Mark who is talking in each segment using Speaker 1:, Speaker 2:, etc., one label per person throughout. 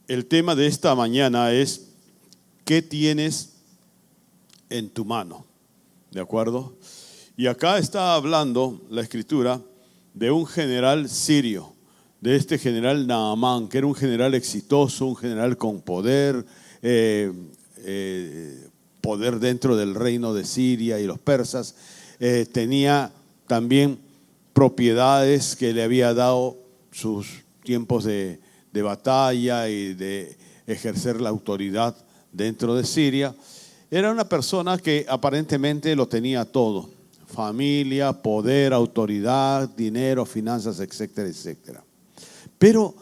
Speaker 1: El tema de esta mañana es ¿qué tienes en tu mano? ¿De acuerdo? Y acá está hablando la escritura de un general sirio, de este general Naamán, que era un general exitoso, un general con poder, poder dentro del reino de Siria y los persas. Tenía también propiedades que le había dado sus tiempos de batalla y de ejercer la autoridad dentro de Siria. Era una persona que aparentemente lo tenía todo: familia, poder, autoridad, dinero, finanzas, etcétera, etcétera. Pero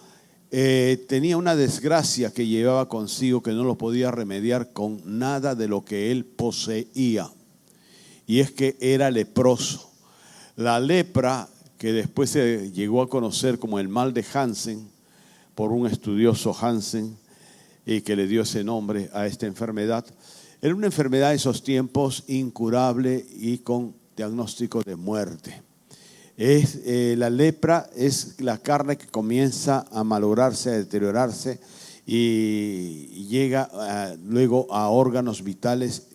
Speaker 1: tenía una desgracia que llevaba consigo que no lo podía remediar con nada de lo que él poseía. Y es que era leproso. La lepra, que después se llegó a conocer como el mal de Hansen, por un estudioso Hansen, y que le dio ese nombre a esta enfermedad, era una enfermedad de esos tiempos incurable y con diagnóstico de muerte. La lepra es la carne que comienza a malograrse, a deteriorarse y llega luego a órganos vitales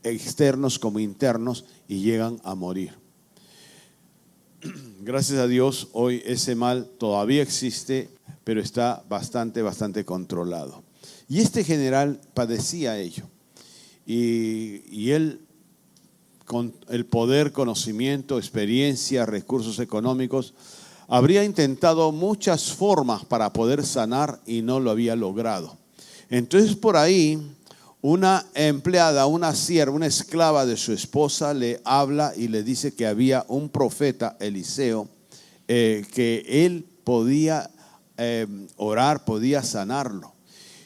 Speaker 1: externos como internos y llegan a morir. Gracias a Dios, hoy ese mal todavía existe, pero está bastante controlado. Y este general padecía ello. Y él, con el poder, conocimiento, experiencia, recursos económicos, habría intentado muchas formas para poder sanar y no lo había logrado. Entonces por ahí una empleada, una sierva, una esclava de su esposa le habla y le dice que había un profeta, Eliseo, que él podía orar, podía sanarlo.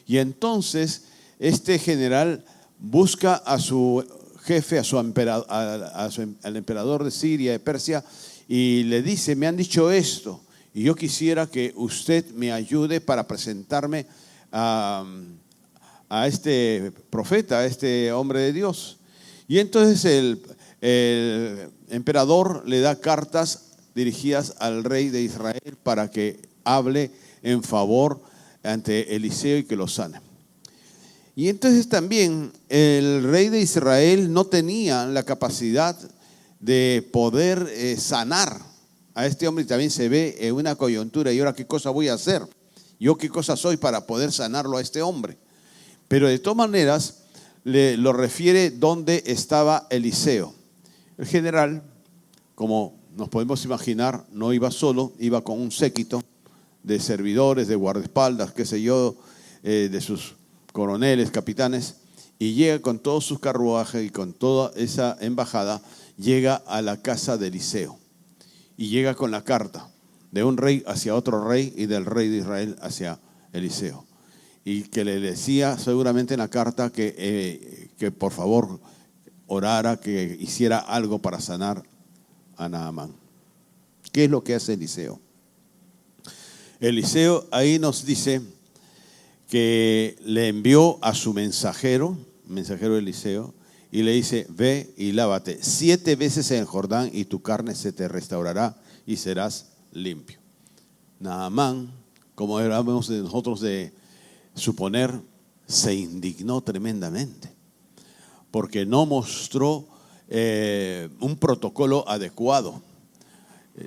Speaker 1: Y entonces este general busca a su jefe, al emperador de Siria, de Persia, y le dice: me han dicho esto, y yo quisiera que usted me ayude para presentarme a este profeta, a este hombre de Dios. Y entonces el emperador le da cartas dirigidas al rey de Israel para que hable en favor ante Eliseo y que lo sane. Y entonces también el rey de Israel no tenía la capacidad de poder sanar a este hombre, y también se ve en una coyuntura: ¿y ahora qué cosa voy a hacer? ¿Yo qué cosa soy para poder sanarlo a este hombre? Pero de todas maneras lo refiere dónde estaba Eliseo. El general, como nos podemos imaginar, no iba solo, iba con un séquito de servidores, de guardaespaldas, qué sé yo, de sus coroneles, capitanes, y llega con todos sus carruajes y con toda esa embajada, llega a la casa de Eliseo y llega con la carta de un rey hacia otro rey y del rey de Israel hacia Eliseo, y que le decía seguramente en la carta que por favor orara, que hiciera algo para sanar a Naamán. ¿Qué es lo que hace Eliseo? Eliseo ahí nos dice que le envió a su mensajero Eliseo, y le dice: ve y lávate 7 veces en el Jordán y tu carne se te restaurará y serás limpio. Naamán, como éramos nosotros de suponer, se indignó tremendamente porque no mostró un protocolo adecuado.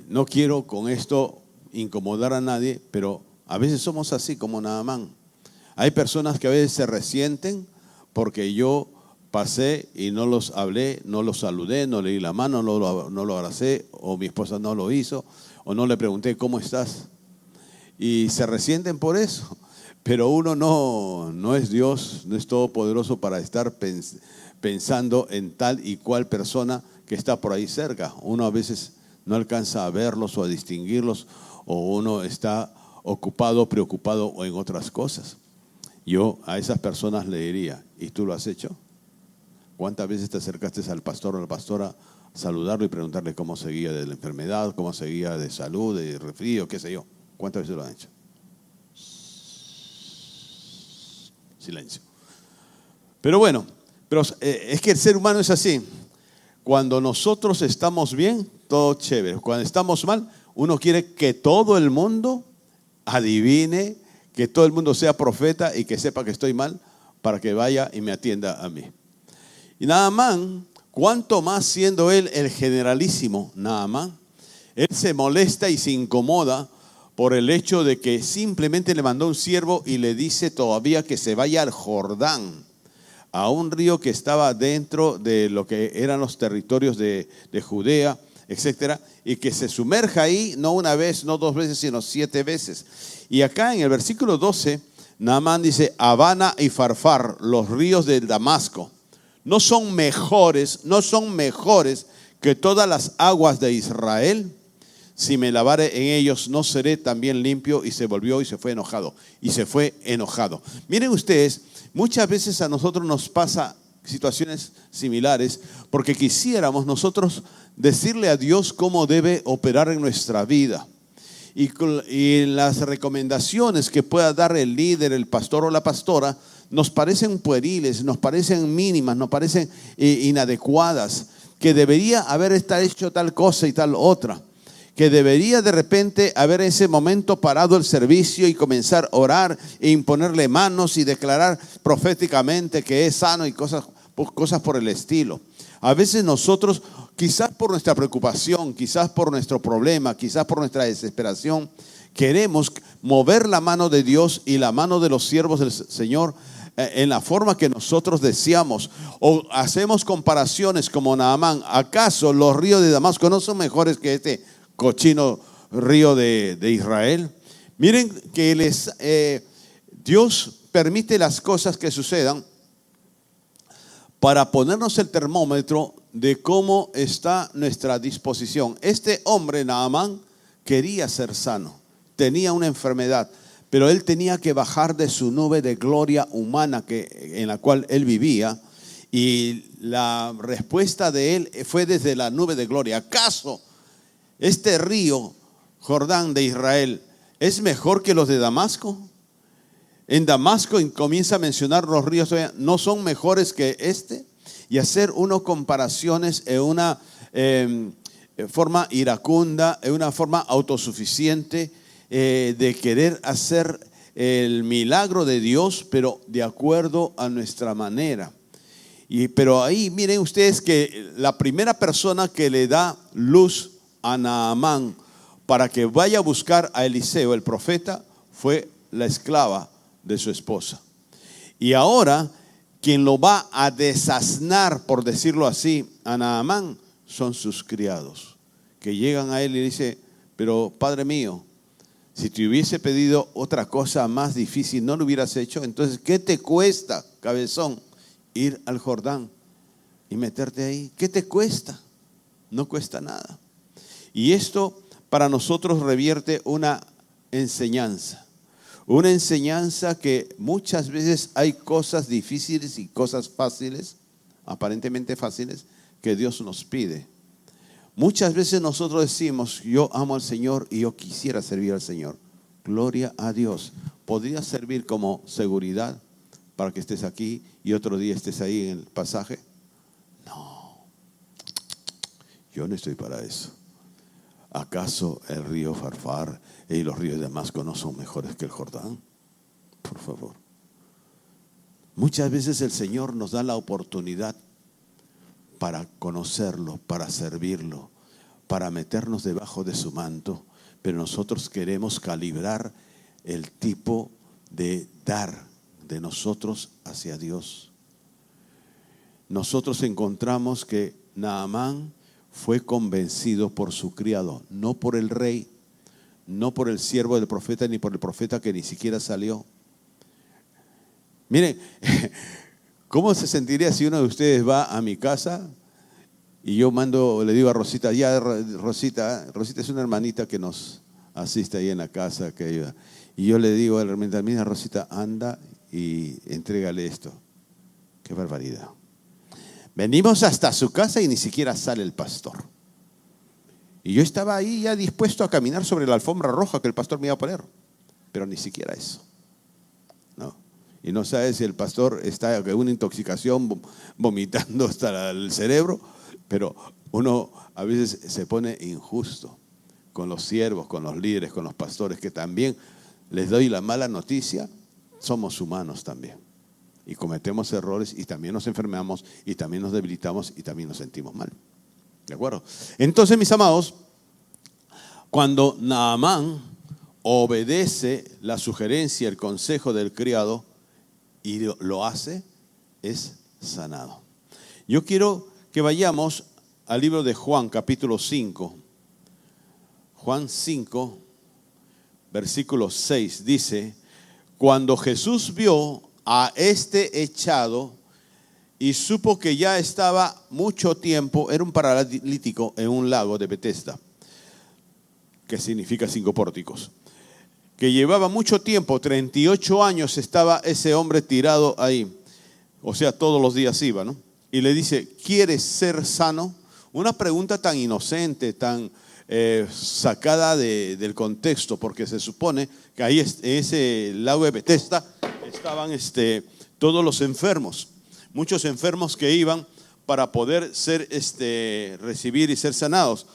Speaker 1: No quiero con esto incomodar a nadie, pero a veces somos así como Naamán. Hay personas que a veces se resienten porque yo pasé y no los hablé, no los saludé, no le di la mano, no lo abracé, o mi esposa no lo hizo, o no le pregunté cómo estás. Y se resienten por eso. Pero uno no es Dios, no es todopoderoso para estar pensando en tal y cual persona que está por ahí cerca. Uno a veces no alcanza a verlos o a distinguirlos, o uno está ocupado, preocupado o en otras cosas. Yo a esas personas le diría: ¿y tú lo has hecho? ¿Cuántas veces te acercaste al pastor o a la pastora a saludarlo y preguntarle cómo seguía de la enfermedad, cómo seguía de salud, de resfrío, qué sé yo? ¿Cuántas veces lo han hecho? Silencio. Pero bueno, es que el ser humano es así. Cuando nosotros estamos bien, todo chévere. Cuando estamos mal, uno quiere que todo el mundo adivine que todo el mundo sea profeta y que sepa que estoy mal para que vaya y me atienda a mí. Y Naamán, cuanto más siendo él el generalísimo Naamán, él se molesta y se incomoda por el hecho de que simplemente le mandó un siervo y le dice todavía que se vaya al Jordán, a un río que estaba dentro de lo que eran los territorios de Judea, etcétera, y que se sumerja ahí no una vez, no 2 veces, sino 7 veces. Y acá en el versículo 12, Naamán dice: Abana y Farfar, los ríos de Damasco, no son mejores que todas las aguas de Israel. Si me lavare en ellos, no seré también limpio. Y se volvió y se fue enojado. Y se fue enojado. Miren ustedes, muchas veces a nosotros nos pasa situaciones similares porque quisiéramos nosotros decirle a Dios cómo debe operar en nuestra vida. Y las recomendaciones que pueda dar el líder, el pastor o la pastora, nos parecen pueriles, nos parecen mínimas, nos parecen inadecuadas, que debería haber hecho tal cosa y tal otra, que debería de repente haber en ese momento parado el servicio y comenzar a orar e imponerle manos y declarar proféticamente que es sano y cosas por el estilo. A veces nosotros, quizás por nuestra preocupación, quizás por nuestro problema, quizás por nuestra desesperación, queremos mover la mano de Dios y la mano de los siervos del Señor en la forma que nosotros deseamos, o hacemos comparaciones como Naamán. ¿Acaso los ríos de Damasco no son mejores que este cochino río de Israel? Miren que Dios permite las cosas que sucedan para ponernos el termómetro de cómo está nuestra disposición. Este hombre, Naamán, quería ser sano, tenía una enfermedad, pero él tenía que bajar de su nube de gloria humana en la cual él vivía, y la respuesta de él fue desde la nube de gloria. ¿Acaso este río Jordán de Israel es mejor que los de Damasco? En Damasco comienza a mencionar los ríos, no son mejores que este, y hacer unas comparaciones en una forma iracunda, en una forma autosuficiente, de querer hacer el milagro de Dios, pero de acuerdo a nuestra manera. Pero ahí miren ustedes que la primera persona que le da luz a Naamán para que vaya a buscar a Eliseo, el profeta, fue la esclava de su esposa. Y ahora quien lo va a desasnar, por decirlo así, a Naamán, son sus criados, que llegan a él y dice: pero padre mío, si te hubiese pedido otra cosa más difícil, ¿no lo hubieras hecho? Entonces, ¿qué te cuesta, cabezón, ir al Jordán y meterte ahí? ¿Qué te cuesta? No cuesta nada. Y esto para nosotros revierte una enseñanza que muchas veces hay cosas difíciles y cosas fáciles, aparentemente fáciles, que Dios nos pide. Muchas veces nosotros decimos: yo amo al Señor y yo quisiera servir al Señor. Gloria a Dios. ¿Podría servir como seguridad para que estés aquí y otro día estés ahí en el pasaje? No, yo no estoy para eso. ¿Acaso el río Farfar y los ríos de Damasco no son mejores que el Jordán? Por favor. Muchas veces el Señor nos da la oportunidad para conocerlo, para servirlo, para meternos debajo de su manto, pero nosotros queremos calibrar el tipo de dar de nosotros hacia Dios. Nosotros encontramos que Naamán fue convencido por su criado, no por el rey, no por el siervo del profeta, ni por el profeta que ni siquiera salió. Miren, ¿cómo se sentiría si uno de ustedes va a mi casa y yo le digo a Rosita: ya Rosita es una hermanita que nos asiste ahí en la casa, que ayuda, y yo le digo a la hermanita: mira Rosita, anda y entrégale esto. Qué barbaridad. Venimos hasta su casa y ni siquiera sale el pastor. Y yo estaba ahí ya dispuesto a caminar sobre la alfombra roja que el pastor me iba a poner, pero ni siquiera eso. No. Y no sabes si el pastor está con una intoxicación, vomitando hasta el cerebro, pero uno a veces se pone injusto con los siervos, con los líderes, con los pastores, que también les doy la mala noticia, somos humanos también. Y cometemos errores y también nos enfermamos y también nos debilitamos y también nos sentimos mal. ¿De acuerdo? Entonces, mis amados, cuando Naamán obedece la sugerencia, el consejo del criado y lo hace, es sanado. Yo quiero que vayamos al libro de Juan, capítulo 5. Juan 5, versículo 6, dice: cuando Jesús vio a este echado y supo que ya estaba mucho tiempo, era un paralítico en un lago de Betesda, que significa 5 pórticos, que llevaba mucho tiempo, 38 años estaba ese hombre tirado ahí, o sea, todos los días iba, ¿no? Y le dice: ¿quieres ser sano? Una pregunta tan inocente, tan sacada del contexto, porque se supone que ahí en ese lago de Betesda estaban todos los enfermos, muchos enfermos que iban para poder ser recibir y ser sanados.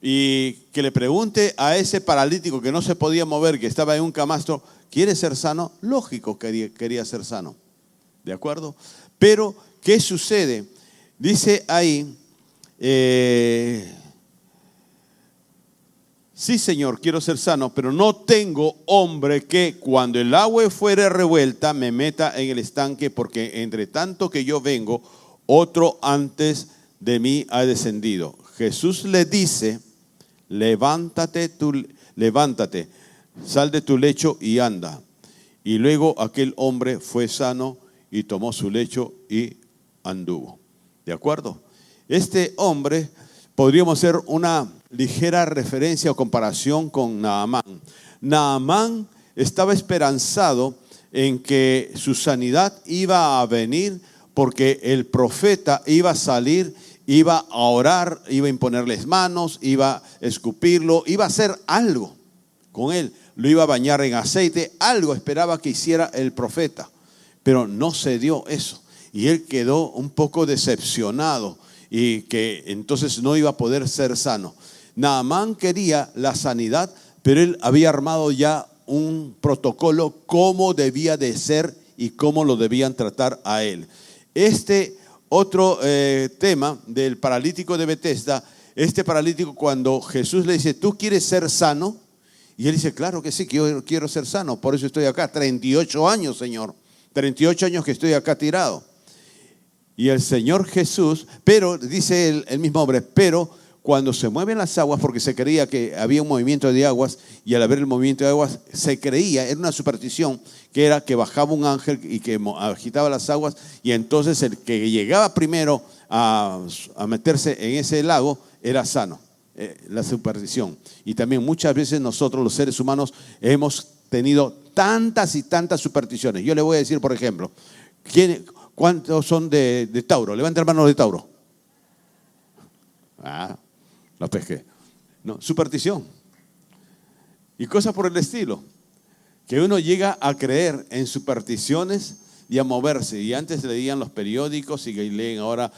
Speaker 1: Y que le pregunte a ese paralítico que no se podía mover, que estaba en un camastro: ¿quiere ser sano? Lógico que quería ser sano, ¿de acuerdo? Pero ¿qué sucede? Dice ahí, sí, Señor, quiero ser sano, pero no tengo hombre que cuando el agua fuere revuelta me meta en el estanque, porque entre tanto que yo vengo, otro antes de mí ha descendido. Jesús le dice: levántate, sal de tu lecho y anda. Y luego aquel hombre fue sano y tomó su lecho y anduvo. ¿De acuerdo? Este hombre podríamos hacer una ligera referencia o comparación con Naamán. Naamán estaba esperanzado en que su sanidad iba a venir, porque el profeta iba a salir, iba a orar, iba a imponerles manos, iba a escupirlo, iba a hacer algo con él, lo iba a bañar en aceite, algo esperaba que hiciera el profeta, pero no se dio eso, y él quedó un poco decepcionado y que entonces no iba a poder ser sano. Naamán quería la sanidad, pero él había armado ya un protocolo cómo debía de ser y cómo lo debían tratar a él. Otro tema del paralítico de Betesda, este paralítico, cuando Jesús le dice: ¿tú quieres ser sano? Y él dice: claro que sí, que yo quiero ser sano, por eso estoy acá, 38 años, Señor, 38 años que estoy acá tirado. Y el Señor Jesús, pero dice el mismo hombre, pero cuando se mueven las aguas, porque se creía que había un movimiento de aguas, y al haber el movimiento de aguas se creía, era una superstición, que era que bajaba un ángel y que agitaba las aguas, y entonces el que llegaba primero a meterse en ese lago era sano, la superstición. Y también muchas veces nosotros los seres humanos hemos tenido tantas y tantas supersticiones. Yo le voy a decir, por ejemplo, ¿cuántos son de Tauro? Levanta la mano de Tauro. La pesqué. No, superstición. Y cosas por el estilo. Que uno llega a creer en supersticiones y a moverse. Y antes leían los periódicos y leen ahora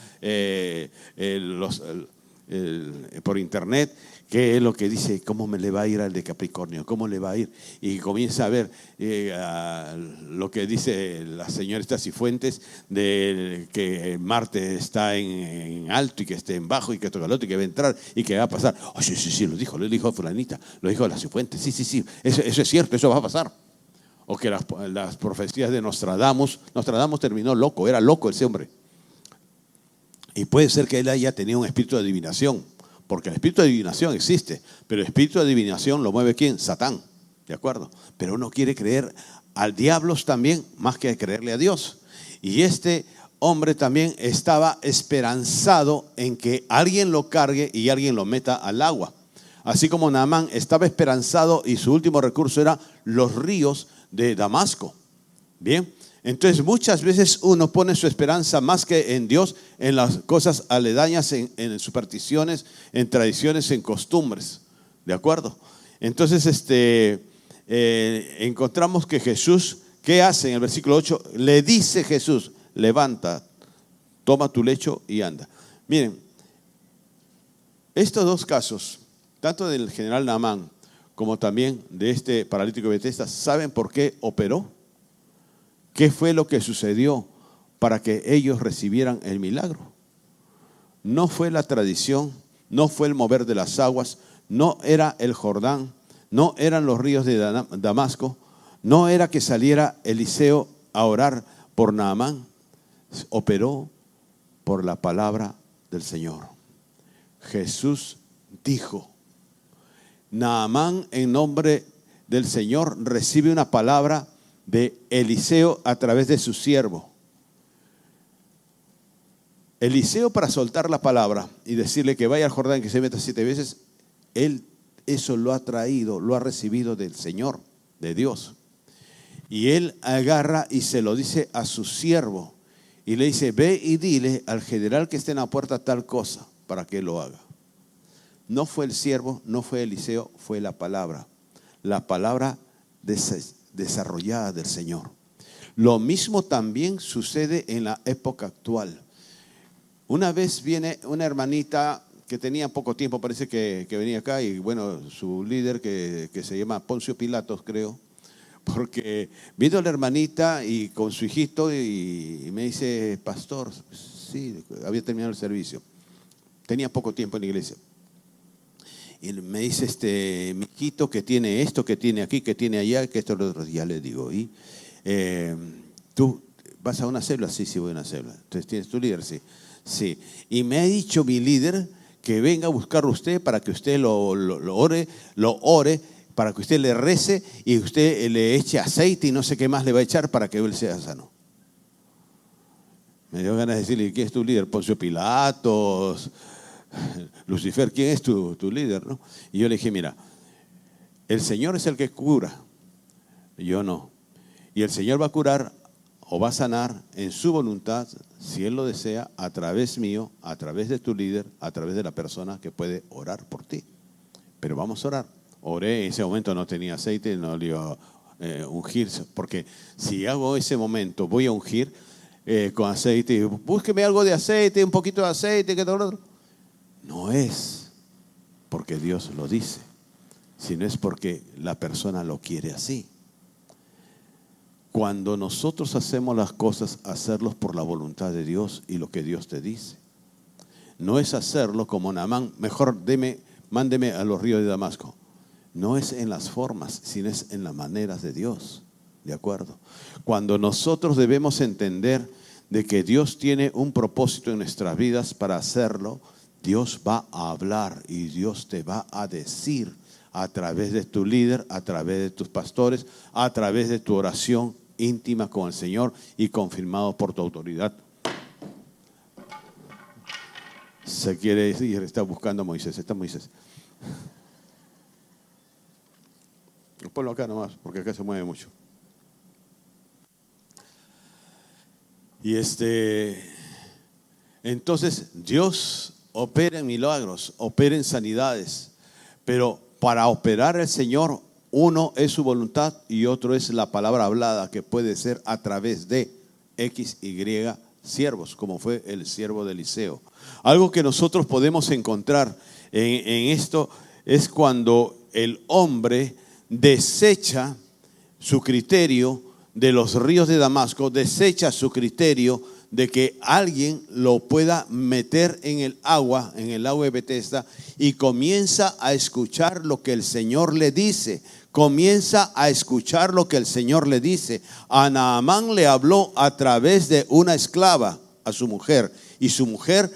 Speaker 1: por internet qué es lo que dice, cómo me le va a ir al de Capricornio, cómo le va a ir. Y comienza a ver lo que dice la señora Cifuentes, de que Marte está en alto y que esté en bajo y que toca el otro y que va a entrar y que va a pasar. Oh, sí, lo dijo fulanita, lo dijo la Cifuentes, sí, eso es cierto, eso va a pasar. O que las profecías de Nostradamus terminó loco, era loco ese hombre. Y puede ser que él haya tenido un espíritu de adivinación, porque el espíritu de adivinación existe, pero el espíritu de adivinación lo mueve ¿quién? Satán, ¿de acuerdo? Pero uno quiere creer al diablo también más que creerle a Dios. Y este hombre también estaba esperanzado en que alguien lo cargue y alguien lo meta al agua. Así como Naamán estaba esperanzado y su último recurso era los ríos de Damasco. Bien, entonces muchas veces uno pone su esperanza más que en Dios, en las cosas aledañas, en supersticiones, en tradiciones, en costumbres. ¿De acuerdo? Entonces encontramos que Jesús, ¿qué hace? En el versículo 8, le dice Jesús: levanta, toma tu lecho y anda. Miren, estos dos casos, tanto del general Naamán como también de este paralítico de Betesda, ¿saben por qué operó? ¿Qué fue lo que sucedió para que ellos recibieran el milagro? No fue la tradición, no fue el mover de las aguas, no era el Jordán, no eran los ríos de Damasco, no era que saliera Eliseo a orar por Naamán. Operó por la palabra del Señor. Jesús dijo, Naamán en nombre del Señor recibe una palabra de Eliseo a través de su siervo. Eliseo, para soltar la palabra y decirle que vaya al Jordán y que se meta 7 veces, él eso lo ha traído, lo ha recibido del Señor, de Dios. Y él agarra y se lo dice a su siervo y le dice, ve y dile al general que esté en la puerta tal cosa para que él lo haga. No fue el siervo, no fue Eliseo, fue la palabra desarrollada del Señor. Lo mismo también sucede en la época actual. Una vez viene una hermanita que tenía poco tiempo, parece que venía acá, y bueno, su líder que se llama Poncio Pilatos, creo, porque vino la hermanita y con su hijito y me dice, pastor, sí, había terminado el servicio, tenía poco tiempo en la iglesia. Y me dice, mi hijito que tiene esto, que tiene aquí, que tiene allá, que esto, lo otro. Ya le digo, ¿y tú vas a una célula? Sí, voy a una célula. Entonces, ¿tienes tu líder? Sí. Y me ha dicho mi líder que venga a buscarlo usted para que usted lo ore, para que usted le rece y usted le eche aceite y no sé qué más le va a echar para que él sea sano. Me dio ganas de decirle, ¿quién es tu líder? Poncio Pilatos, Lucifer, ¿quién es tu líder? ¿No? Y yo le dije, mira, el Señor es el que cura, yo no. Y el Señor va a curar o va a sanar en su voluntad, si Él lo desea, a través mío, a través de tu líder, a través de la persona que puede orar por ti. Pero vamos a orar. Oré, en ese momento no tenía aceite, no le iba a ungir, porque si hago ese momento, voy a ungir con aceite, búsqueme algo de aceite, un poquito de aceite, que todo lo otro. No es porque Dios lo dice, sino es porque la persona lo quiere así. Cuando nosotros hacemos las cosas, hacerlos por la voluntad de Dios y lo que Dios te dice. No es hacerlo como Naamán, mejor mándeme a los ríos de Damasco. No es en las formas, sino es en las maneras de Dios. ¿De acuerdo? Cuando nosotros debemos entender de que Dios tiene un propósito en nuestras vidas para hacerlo, Dios va a hablar y Dios te va a decir a través de tu líder, a través de tus pastores, a través de tu oración íntima con el Señor y confirmado por tu autoridad. Se quiere decir, está buscando a Moisés, está Moisés. Ponlo acá nomás, porque acá se mueve mucho. Y entonces Dios opera en milagros, opera en sanidades, pero para operar el Señor, uno es su voluntad y otro es la palabra hablada, que puede ser a través de X, Y siervos, como fue el siervo de Eliseo. Algo que nosotros podemos encontrar en esto es cuando el hombre desecha su criterio de los ríos de Damasco, desecha su criterio de que alguien lo pueda meter en el agua de Betesda, y comienza a escuchar lo que el Señor le dice. Comienza a escuchar lo que el Señor le dice. A Naamán le habló a través de una esclava, a su mujer, y su mujer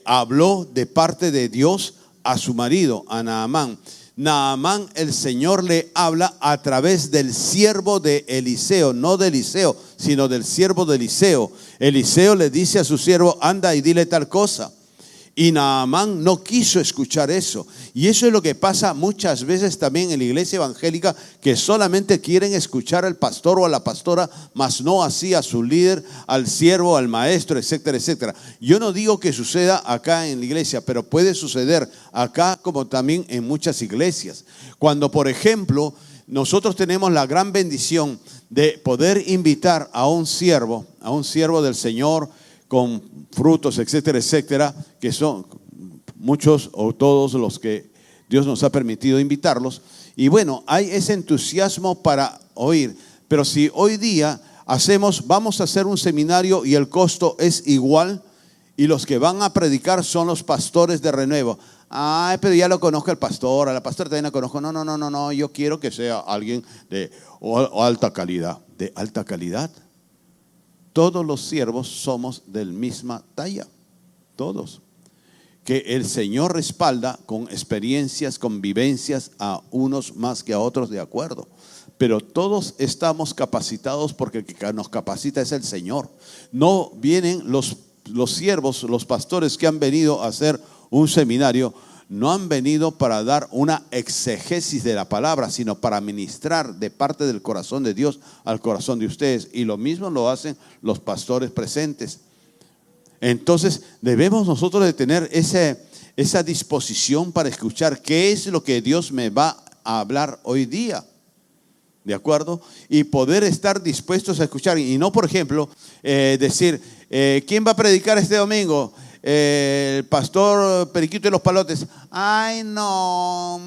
Speaker 1: habló de parte de Dios a su marido, a Naamán. Naamán, el Señor le habla a través del siervo de Eliseo, no de Eliseo, sino del siervo de Eliseo. Eliseo le dice a su siervo, anda y dile tal cosa. Y Naamán no quiso escuchar eso. Y eso es lo que pasa muchas veces también en la iglesia evangélica, que solamente quieren escuchar al pastor o a la pastora, mas no así a su líder, al siervo, al maestro, etcétera, etcétera. Yo no digo que suceda acá en la iglesia, pero puede suceder acá como también en muchas iglesias. Cuando, por ejemplo, nosotros tenemos la gran bendición de poder invitar a un siervo del Señor, con frutos, etcétera, etcétera, que son muchos o todos los que Dios nos ha permitido invitarlos. Y bueno, hay ese entusiasmo para oír. Pero si hoy día vamos a hacer un seminario y el costo es igual, y los que van a predicar son los pastores de Renuevo. Ay, pero ya lo conozco al pastor, a la pastora también la conozco. No, yo quiero que sea alguien de alta calidad. ¿De alta calidad? Todos los siervos somos de la misma talla, todos. Que el Señor respalda con experiencias, con vivencias a unos más que a otros, de acuerdo. Pero todos estamos capacitados porque el que nos capacita es el Señor. No vienen los siervos, los pastores que han venido a hacer un seminario, no han venido para dar una exegesis de la palabra, sino para ministrar de parte del corazón de Dios al corazón de ustedes. Y lo mismo lo hacen los pastores presentes. Entonces debemos nosotros de tener esa disposición para escuchar qué es lo que Dios me va a hablar hoy día. ¿De acuerdo? Y poder estar dispuestos a escuchar. Y no, por ejemplo, decir, ¿quién va a predicar este domingo? El pastor Periquito de los Palotes. Ay, no,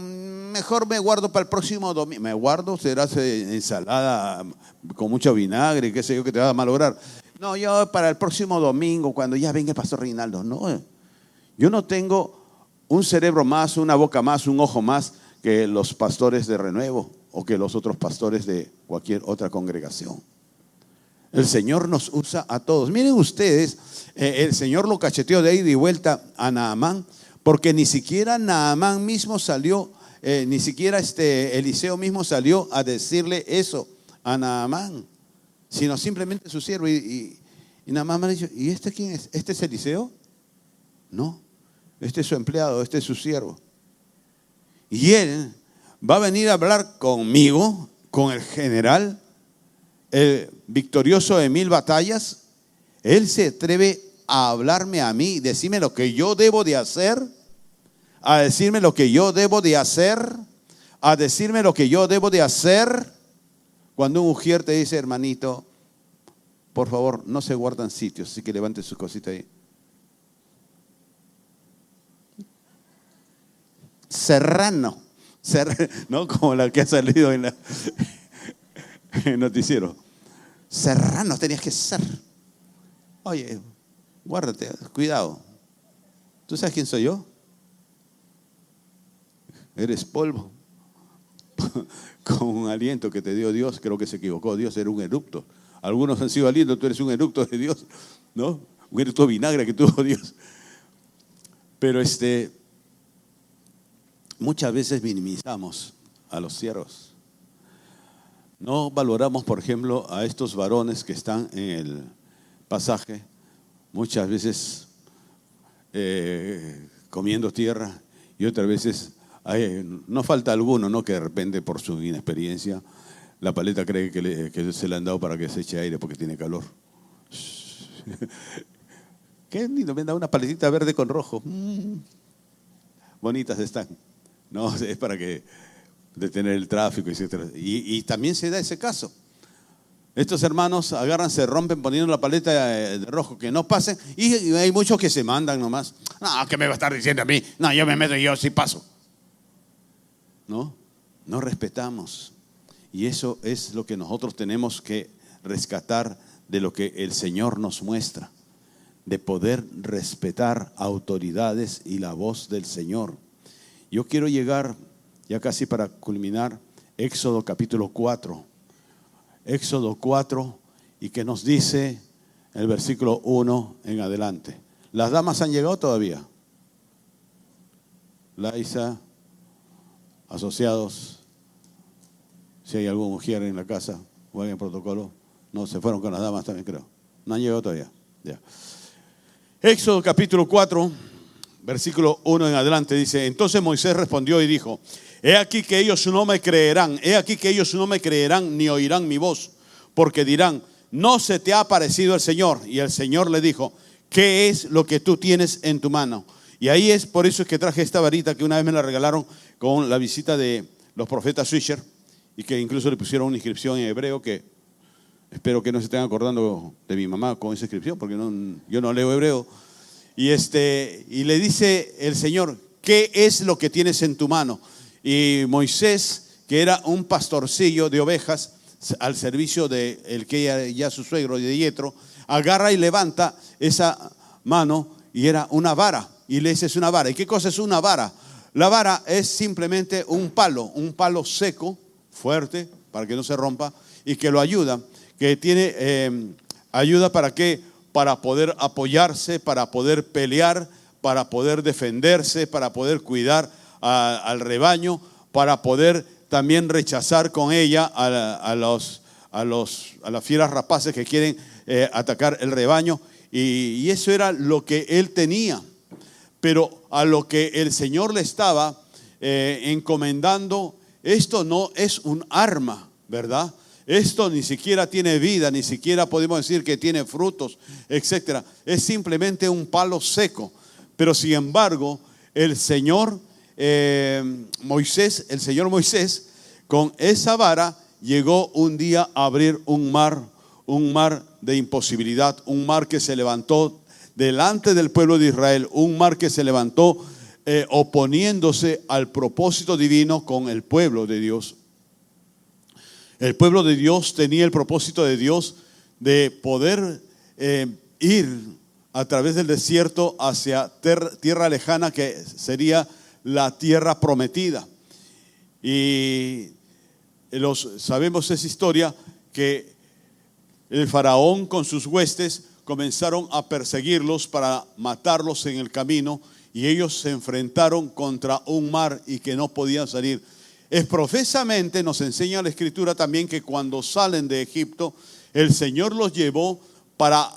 Speaker 1: mejor me guardo para el próximo domingo. Me guardo, será ensalada con mucho vinagre, qué sé yo, que te va a malograr. No, yo para el próximo domingo, cuando ya venga el pastor Reinaldo. No, yo no tengo un cerebro más, una boca más, un ojo más que los pastores de Renuevo o que los otros pastores de cualquier otra congregación. El Señor nos usa a todos. Miren ustedes, el Señor lo cacheteó de ida y vuelta a Naamán, porque ni siquiera Naamán mismo salió, ni siquiera Eliseo mismo salió a decirle eso a Naamán, sino simplemente su siervo. Y Naamán me ha dicho, ¿y este quién es? ¿Este es Eliseo? No, este es su empleado, este es su siervo. Y él va a venir a hablar conmigo, con el general, el victorioso de 1000 batallas. Él se atreve a hablarme a mí, decirme lo que yo debo de hacer, a decirme lo que yo debo de hacer, a decirme lo que yo debo de hacer. Cuando un ujier te dice, hermanito, por favor, no se guardan sitios, así que levante sus cositas ahí. Serrano, ¿no? Como la que ha salido en el noticiero. Serrano tenías que ser. Oye, guárdate, cuidado. ¿Tú sabes quién soy yo? Eres polvo. Con un aliento que te dio Dios. Creo que se equivocó. Dios era un eructo. Algunos han sido alientos, tú eres un eructo de Dios, ¿no? Un eructo de vinagre que tuvo Dios. Pero muchas veces minimizamos a los siervos. No valoramos, por ejemplo, a estos varones que están en el pasaje, muchas veces comiendo tierra, y otras veces no falta alguno, ¿no? Que de repente por su inexperiencia la paleta cree que se le han dado para que se eche aire porque tiene calor. Qué lindo, me han dado una paletita verde con rojo. Bonitas están. No, es para que detener el tráfico, etc. Y también se da ese caso. Estos hermanos agarran, se rompen poniendo la paleta de rojo, que no pasen, y hay muchos que se mandan nomás. No, ¿qué me va a estar diciendo a mí? No, yo me meto y yo sí paso. No respetamos. Y eso es lo que nosotros tenemos que rescatar de lo que el Señor nos muestra, de poder respetar autoridades y la voz del Señor. Yo quiero llegar, ya casi para culminar, Éxodo capítulo 4. Éxodo 4, y que nos dice el versículo 1 en adelante. ¿Las damas han llegado todavía? Laisa, asociados, si hay algún mujer en la casa o en el protocolo. No, se fueron con las damas también, creo. No han llegado todavía. Ya. Éxodo capítulo 4, versículo 1 en adelante dice: entonces Moisés respondió y dijo: he aquí que ellos no me creerán, ni oirán mi voz, porque dirán: no se te ha aparecido el Señor. Y el Señor le dijo: ¿qué es lo que tú tienes en tu mano? Y ahí es por eso que traje esta varita que una vez me la regalaron con la visita de los profetas Swisher, y que incluso le pusieron una inscripción en hebreo, que espero que no se estén acordando de mi mamá con esa inscripción, porque yo no leo hebreo. Y le dice el Señor: ¿qué es lo que tienes en tu mano? Y Moisés, que era un pastorcillo de ovejas al servicio de el que era ya su suegro, de Yetro, agarra y levanta esa mano y era una vara. Y le dice, es una vara. ¿Y qué cosa es una vara? La vara es simplemente un palo seco, fuerte, para que no se rompa, y que lo ayuda, que tiene ayuda para qué, para poder apoyarse, para poder pelear, para poder defenderse, para poder cuidar al rebaño, para poder también rechazar con ella a las fieras rapaces que quieren atacar el rebaño. Y eso era lo que él tenía. Pero a lo que el Señor le estaba encomendando, esto no es un arma, ¿verdad? Esto ni siquiera tiene vida, ni siquiera podemos decir que tiene frutos, etcétera. Es simplemente un palo seco. Pero sin embargo, el Señor Moisés, con esa vara llegó un día a abrir un mar de imposibilidad, un mar que se levantó delante del pueblo de Israel, un mar que se levantó oponiéndose al propósito divino con el pueblo de Dios. El pueblo de Dios tenía el propósito de Dios de poder ir a través del desierto hacia tierra lejana, que sería la tierra prometida. Y sabemos esa historia, que el faraón con sus huestes comenzaron a perseguirlos para matarlos en el camino, y ellos se enfrentaron contra un mar y que no podían salir. Profesamente nos enseña la Escritura también que cuando salen de Egipto, el Señor los llevó para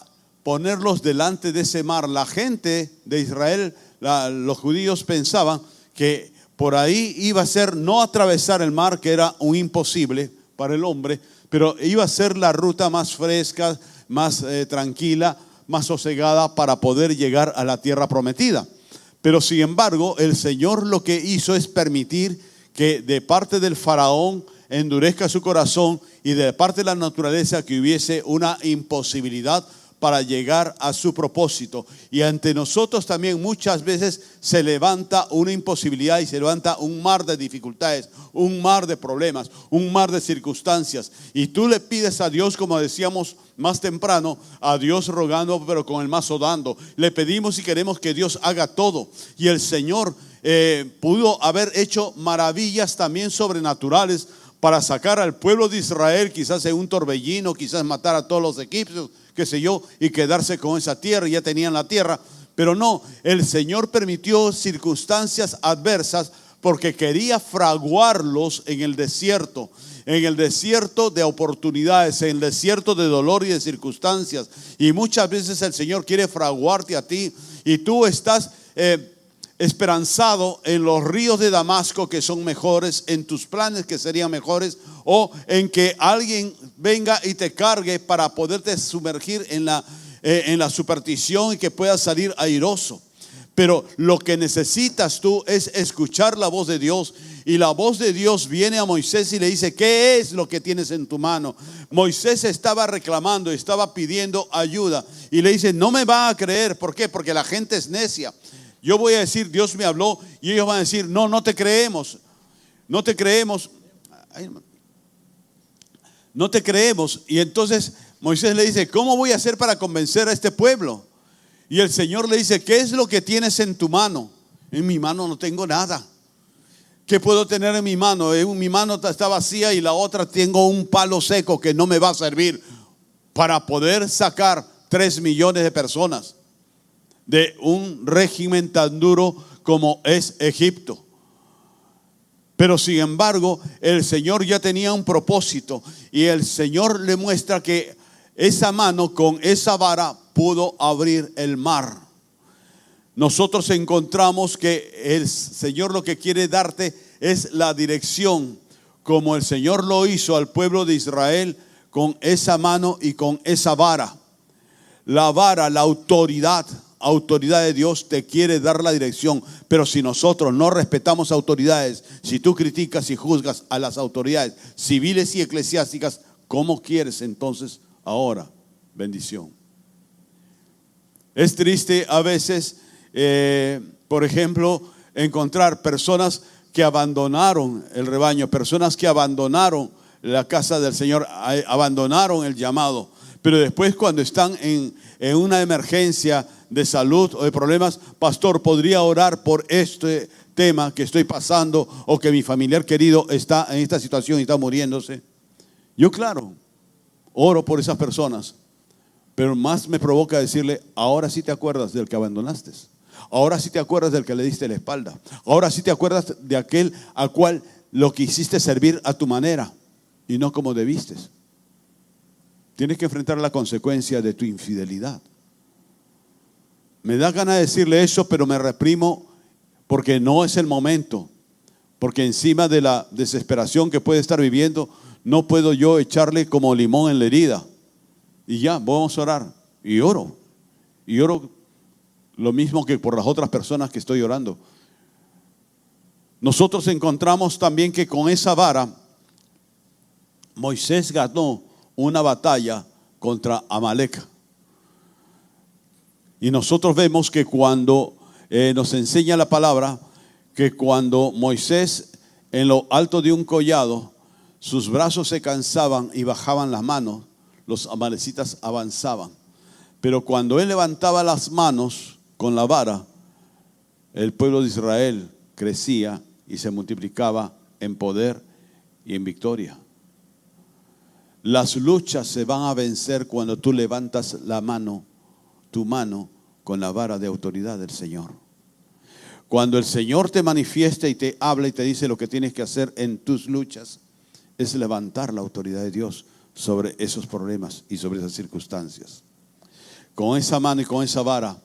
Speaker 1: ponerlos delante de ese mar. La gente de Israel, los judíos pensaban que por ahí iba a ser no atravesar el mar, que era un imposible para el hombre, pero iba a ser la ruta más fresca, más tranquila, más sosegada para poder llegar a la tierra prometida. Pero sin embargo, el Señor lo que hizo es permitir que de parte del faraón endurezca su corazón, y de parte de la naturaleza que hubiese una imposibilidad para llegar a su propósito. Y ante nosotros también muchas veces se levanta una imposibilidad y se levanta un mar de dificultades, un mar de problemas, un mar de circunstancias. Y tú le pides a Dios, como decíamos más temprano, a Dios rogando pero con el mazo dando. Le pedimos y queremos que Dios haga todo. Y el Señor pudo haber hecho maravillas también sobrenaturales para sacar al pueblo de Israel, quizás en un torbellino, quizás matar a todos los egipcios, qué sé yo, y quedarse con esa tierra. Ya tenían la tierra, pero no, el Señor permitió circunstancias adversas porque quería fraguarlos en el desierto de oportunidades, en el desierto de dolor y de circunstancias. Y muchas veces el Señor quiere fraguarte a ti, y tú estás esperanzado en los ríos de Damasco, que son mejores, en tus planes que serían mejores, o en que alguien venga y te cargue para poderte sumergir en la superstición y que puedas salir airoso. Pero lo que necesitas tú es escuchar la voz de Dios. Y la voz de Dios viene a Moisés y le dice, ¿qué es lo que tienes en tu mano? Moisés estaba reclamando, estaba pidiendo ayuda, y le dice, no me va a creer. ¿Por qué? Porque la gente es necia. Yo voy a decir, Dios me habló, y ellos van a decir, no te creemos. No te creemos. No te creemos. Y entonces Moisés le dice, ¿cómo voy a hacer para convencer a este pueblo? Y el Señor le dice, ¿qué es lo que tienes en tu mano? En mi mano no tengo nada. ¿Qué puedo tener en mi mano? En mi mano está vacía, y la otra tengo un palo seco que no me va a servir para poder sacar 3 millones de personas de un régimen tan duro como es Egipto. Pero sin embargo, el Señor ya tenía un propósito, y el Señor le muestra que esa mano con esa vara pudo abrir el mar. Nosotros encontramos que el Señor lo que quiere darte es la dirección, como el Señor lo hizo al pueblo de Israel con esa mano y con esa vara. La vara, la autoridad de Dios te quiere dar la dirección. Pero si nosotros no respetamos autoridades, si tú criticas y juzgas a las autoridades civiles y eclesiásticas, ¿cómo quieres entonces ahora bendición? Es triste a veces, por ejemplo, encontrar personas que abandonaron el rebaño, personas que abandonaron la casa del Señor, abandonaron el llamado. Pero después, cuando están en una emergencia de salud o de problemas, pastor, ¿podría orar por este tema que estoy pasando o que mi familiar querido está en esta situación y está muriéndose? Yo, claro, oro por esas personas, pero más me provoca decirle, ahora sí te acuerdas del que abandonaste. Ahora sí te acuerdas del que le diste la espalda. Ahora sí te acuerdas de aquel al cual lo quisiste servir a tu manera y no como debiste. Tienes que enfrentar la consecuencia de tu infidelidad. Me da ganas de decirle eso, pero me reprimo porque no es el momento. Porque encima de la desesperación que puede estar viviendo, no puedo yo echarle como limón en la herida. Y ya, vamos a orar. Y oro. Y oro lo mismo que por las otras personas que estoy orando. Nosotros encontramos también que con esa vara, Moisés ganó una batalla contra Amalek. Y nosotros vemos que cuando nos enseña la palabra, que cuando Moisés en lo alto de un collado, sus brazos se cansaban y bajaban las manos, los amalecitas avanzaban. Pero cuando él levantaba las manos con la vara, el pueblo de Israel crecía y se multiplicaba en poder y en victoria. Las luchas se van a vencer cuando tú levantas la mano, tu mano, con la vara de autoridad del Señor. Cuando el Señor te manifiesta y te habla y te dice lo que tienes que hacer en tus luchas, es levantar la autoridad de Dios sobre esos problemas y sobre esas circunstancias. Con esa mano y con esa vara,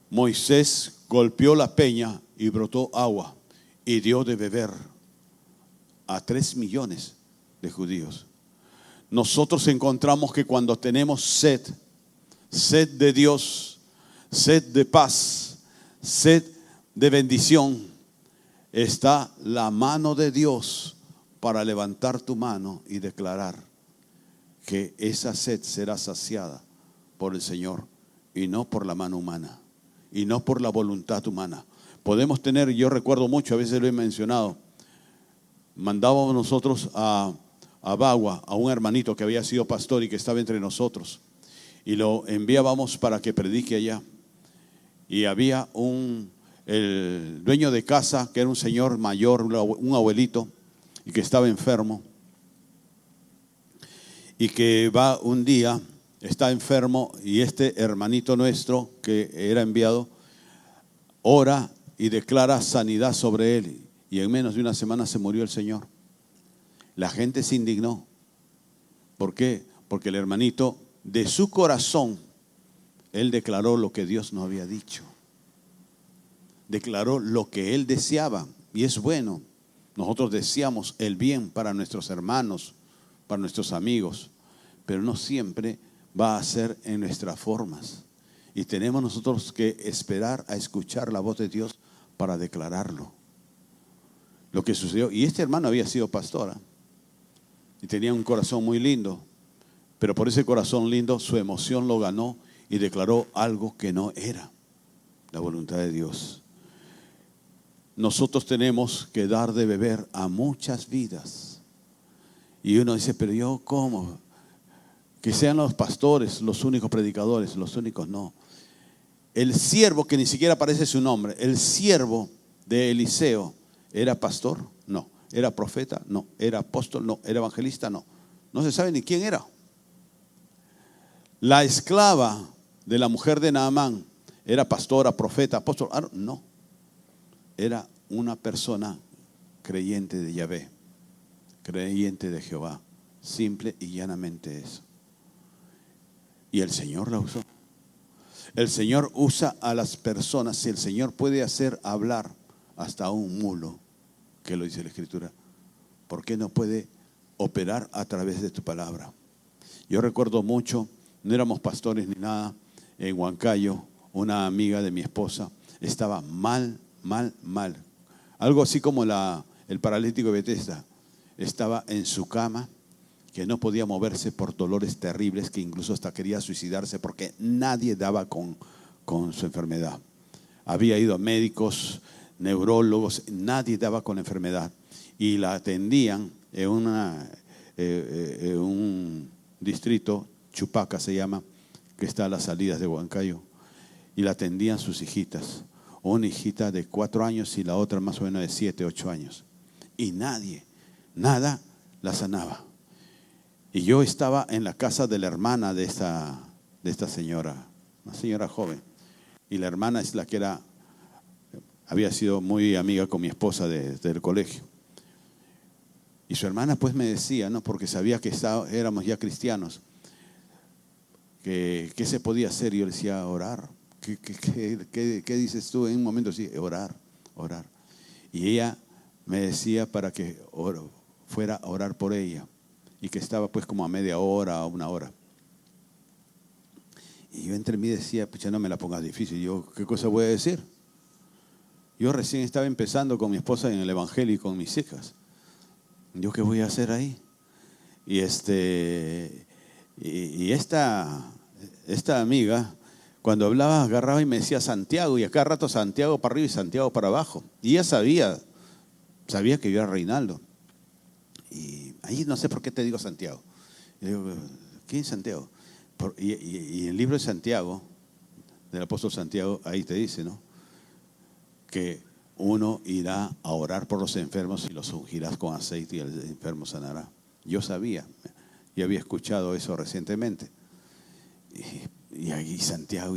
Speaker 1: Moisés golpeó la peña y brotó agua y dio de beber a 3 millones de judíos. Nosotros encontramos que cuando tenemos sed de Dios, sed de paz, sed de bendición, está la mano de Dios para levantar tu mano y declarar que esa sed será saciada por el Señor y no por la mano humana y no por la voluntad humana. Podemos tener, yo recuerdo mucho, a veces lo he mencionado, mandábamos nosotros a Bagua, a un hermanito que había sido pastor y que estaba entre nosotros, y lo enviábamos para que predique allá. Y había el dueño de casa, que era un señor mayor, un abuelito, y que estaba enfermo, y que va un día, está enfermo, y este hermanito nuestro que era enviado ora y declara sanidad sobre él, y en menos de una semana se murió el Señor. La gente se indignó. ¿Por qué? Porque el hermanito, de su corazón, él declaró lo que Dios nos había dicho. Declaró lo que él deseaba. Y es bueno. Nosotros deseamos el bien para nuestros hermanos, para nuestros amigos, pero no siempre va a ser en nuestras formas. Y tenemos nosotros que esperar a escuchar la voz de Dios para declararlo. Lo que sucedió, y este hermano había sido pastora y tenía un corazón muy lindo, pero por ese corazón lindo su emoción lo ganó y declaró algo que no era la voluntad de Dios. Nosotros tenemos que dar de beber a muchas vidas. Y uno dice, pero yo, ¿cómo? Que sean los pastores los únicos predicadores. Los únicos no. El siervo, que ni siquiera aparece su nombre, el siervo de Eliseo, ¿era pastor? No. ¿Era profeta? No. ¿Era apóstol? No. ¿Era evangelista? No. No se sabe ni quién era. La esclava de la mujer de Naamán, ¿era pastora, profeta, apóstol? No. Era una persona creyente de Yahvé, creyente de Jehová, simple y llanamente eso. Y el Señor la usó. El Señor usa a las personas. Si el Señor puede hacer hablar hasta un mulo, que lo dice la Escritura, ¿por qué no puede operar a través de tu palabra? Yo recuerdo mucho, no éramos pastores ni nada, en Huancayo, una amiga de mi esposa estaba mal. Algo así como el paralítico de Betesda. Estaba en su cama, que no podía moverse por dolores terribles, que incluso hasta quería suicidarse porque nadie daba con su enfermedad. Había ido a médicos, neurólogos, nadie daba con la enfermedad. Y la atendían en un distrito, Chupaca se llama, que está a las salidas de Huancayo. Y la atendían sus hijitas. Una hijita de 4 años y la otra más o menos de 7, 8 años. Y nada la sanaba. Y yo estaba en la casa de la hermana de esta señora, una señora joven. Y la hermana es la que había sido muy amiga con mi esposa desde el colegio. Y su hermana pues me decía, ¿no? Porque sabía que éramos ya cristianos, que qué se podía hacer. Y yo le decía, orar. ¿Qué dices tú en un momento así? Orar. Y ella me decía para que fuera a orar por ella. Y que estaba pues como a media hora, a 1 hora. Y yo entre mí decía, pucha, no me la pongas difícil. Yo, ¿qué cosa voy a decir? Yo recién estaba empezando con mi esposa en el evangelio y con mis hijas. ¿Yo qué voy a hacer ahí? Y esta amiga, cuando hablaba, agarraba y me decía Santiago, y a cada rato Santiago para arriba y Santiago para abajo. Y ella sabía que yo era Reinaldo. Y ahí no sé por qué te digo Santiago. Y digo, ¿quién es Santiago? Y el libro de Santiago, del apóstol Santiago, ahí te dice, ¿no? Que uno irá a orar por los enfermos y los ungirás con aceite y el enfermo sanará. Yo sabía, yo había escuchado eso recientemente. Y ahí Santiago,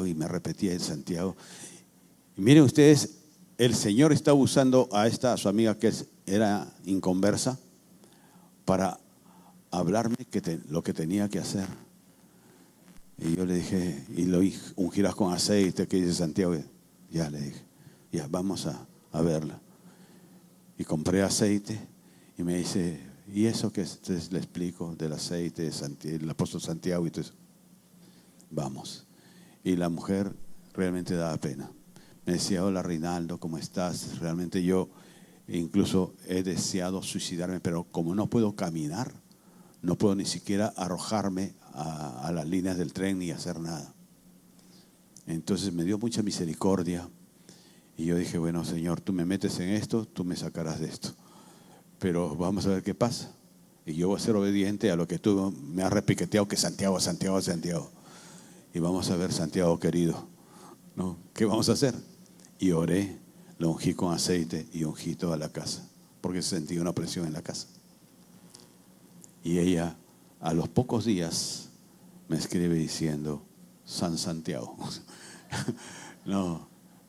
Speaker 1: y me repetía en Santiago. Y miren ustedes, el Señor está usando a su amiga que era inconversa para hablarme lo que tenía que hacer. Y yo le dije, y lo ungirás con aceite, que dice Santiago. Ya le dije, ya vamos a verla. Y compré aceite y me dice, ¿y eso que le explico del aceite del apóstol Santiago y todo eso? Vamos. Y la mujer realmente daba pena. Me decía, hola Reinaldo, ¿cómo estás? Realmente yo incluso he deseado suicidarme, pero como no puedo caminar, no puedo ni siquiera arrojarme a las líneas del tren ni hacer nada. Entonces me dio mucha misericordia. Y yo dije, bueno, Señor, tú me metes en esto, tú me sacarás de esto. Pero vamos a ver qué pasa. Y yo voy a ser obediente a lo que tú me has repiqueteado, que Santiago. Y vamos a ver, Santiago querido, ¿no? ¿Qué vamos a hacer? Y oré, lo ungí con aceite y ungí toda la casa, porque sentí una presión en la casa. Y ella, a los pocos días, me escribe diciendo, San Santiago.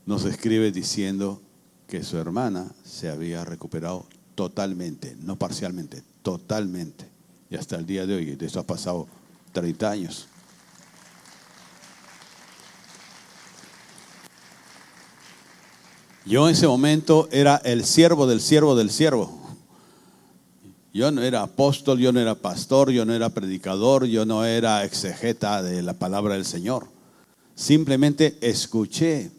Speaker 1: Nos escribe diciendo que su hermana se había recuperado totalmente, no parcialmente, totalmente. Y hasta el día de hoy, de eso ha pasado 30 años. Yo en ese momento era el siervo del siervo del siervo. Yo no era apóstol, yo no era pastor, yo no era predicador, yo no era exegeta de la palabra del Señor. Simplemente escuché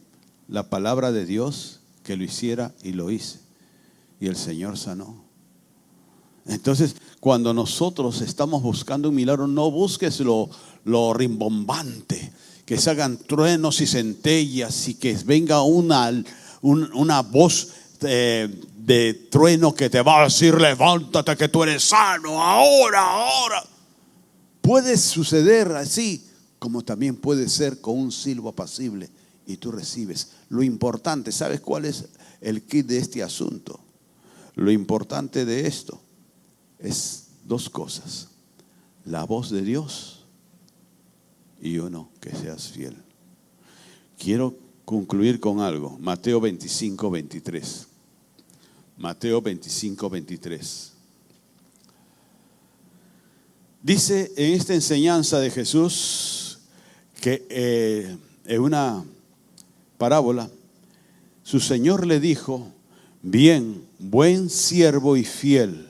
Speaker 1: la palabra de Dios, que lo hiciera y lo hice. Y el Señor sanó. Entonces, cuando nosotros estamos buscando un milagro, no busques lo rimbombante, que se hagan truenos y centellas y que venga una voz de trueno que te va a decir, levántate que tú eres sano, ahora. Puede suceder así, como también puede ser con un silbo apacible y tú recibes. Lo importante, ¿sabes cuál es el kit de este asunto? Lo importante de esto es 2 cosas: la voz de Dios y uno, que seas fiel. Quiero concluir con algo. Mateo 25, 23. Mateo 25, 23. Dice en esta enseñanza de Jesús que en una parábola, su Señor le dijo, bien, buen siervo y fiel,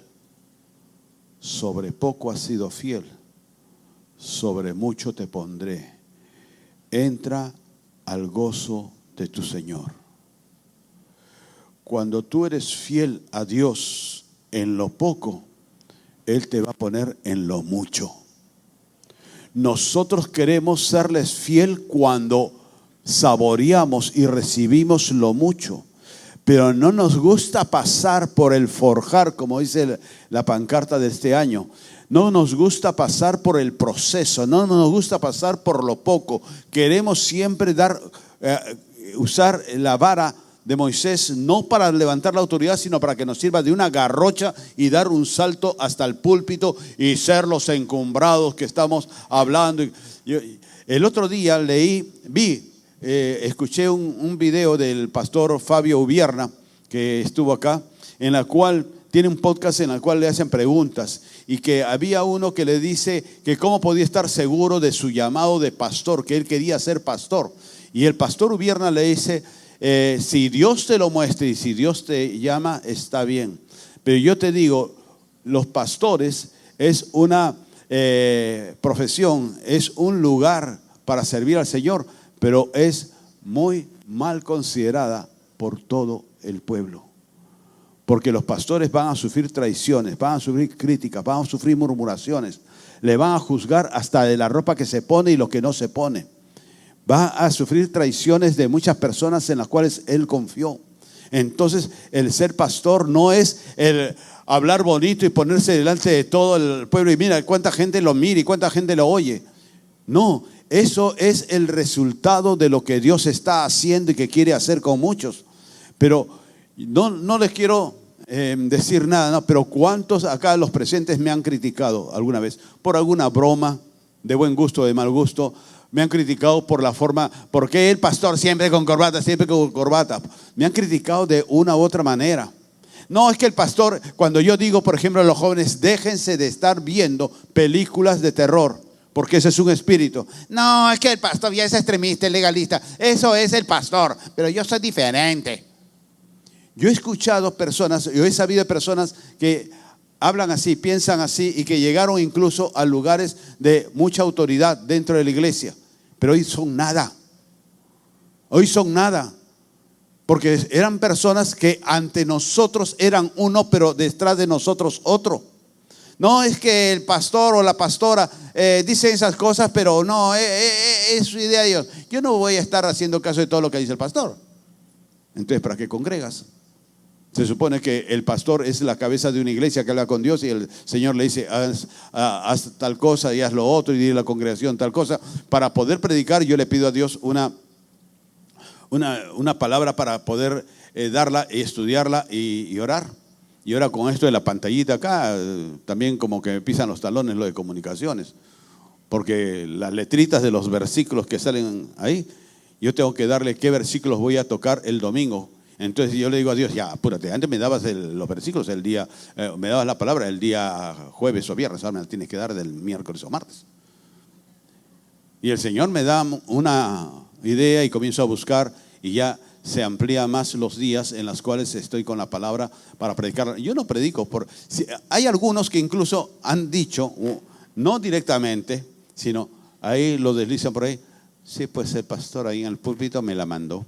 Speaker 1: sobre poco has sido fiel, sobre mucho te pondré, entra al gozo de tu Señor. Cuando tú eres fiel a Dios en lo poco, Él te va a poner en lo mucho. Nosotros queremos serles fiel cuando saboreamos y recibimos lo mucho, Pero no nos gusta pasar por el forjar, como dice la pancarta de este año. No nos gusta pasar por el proceso, no nos gusta pasar por lo poco. Queremos siempre usar la vara de Moisés, no para levantar la autoridad, sino para que nos sirva de una garrocha y dar un salto hasta el púlpito y ser los encumbrados que estamos hablando. El otro día escuché un video del pastor Fabio Ubierna, que estuvo acá, en la cual tiene un podcast en el cual le hacen preguntas, y que había uno que le dice que cómo podía estar seguro de su llamado de pastor, que él quería ser pastor. Y el pastor Ubierna le dice, si Dios te lo muestra y si Dios te llama, está bien. Pero yo te digo, los pastores es una profesión, es un lugar para servir al Señor, pero es muy mal considerada por todo el pueblo. Porque los pastores van a sufrir traiciones, van a sufrir críticas, van a sufrir murmuraciones. Le van a juzgar hasta de la ropa que se pone y lo que no se pone. Va a sufrir traiciones de muchas personas en las cuales él confió. Entonces, el ser pastor no es el hablar bonito y ponerse delante de todo el pueblo y mira cuánta gente lo mira y cuánta gente lo oye. No, eso es el resultado de lo que Dios está haciendo y que quiere hacer con muchos. Pero no les quiero decir nada, no, pero ¿cuántos acá los presentes me han criticado alguna vez? Por alguna broma, de buen gusto o de mal gusto. Me han criticado por la forma, ¿por qué el pastor siempre con corbata, siempre con corbata? Me han criticado de una u otra manera. No, es que el pastor, cuando yo digo, por ejemplo, a los jóvenes, déjense de estar viendo películas de terror, porque ese es un espíritu. No, es que el pastor ya es extremista, es legalista. Eso es el pastor, pero yo soy diferente. Yo he escuchado personas, yo he sabido de personas que hablan así, piensan así y que llegaron incluso a lugares de mucha autoridad dentro de la iglesia. Pero hoy son nada. Hoy son nada. Porque eran personas que ante nosotros eran uno, pero detrás de nosotros otro. No es que el pastor o la pastora dicen esas cosas, pero no, es su idea de Dios. Yo no voy a estar haciendo caso de todo lo que dice el pastor. Entonces, ¿para qué congregas? Se supone que el pastor es la cabeza de una iglesia que habla con Dios y el Señor le dice, haz tal cosa y haz lo otro y dile a la congregación tal cosa. Para poder predicar, yo le pido a Dios una palabra para poder darla y estudiarla y orar. Y ahora con esto de la pantallita acá, también como que me pisan los talones lo de comunicaciones. Porque las letritas de los versículos que salen ahí, yo tengo que darle qué versículos voy a tocar el domingo. Entonces yo le digo a Dios, ya, apúrate, antes me dabas los versículos el día, me dabas la palabra el día jueves o viernes, ahora me la tienes que dar del miércoles o martes. Y el Señor me da una idea y comienzo a buscar y ya se amplía más los días en los cuales estoy con la palabra para predicar. Yo no predico, hay algunos que incluso han dicho, no directamente, sino ahí lo deslizan por ahí, sí, pues el pastor ahí en el púlpito me la mandó.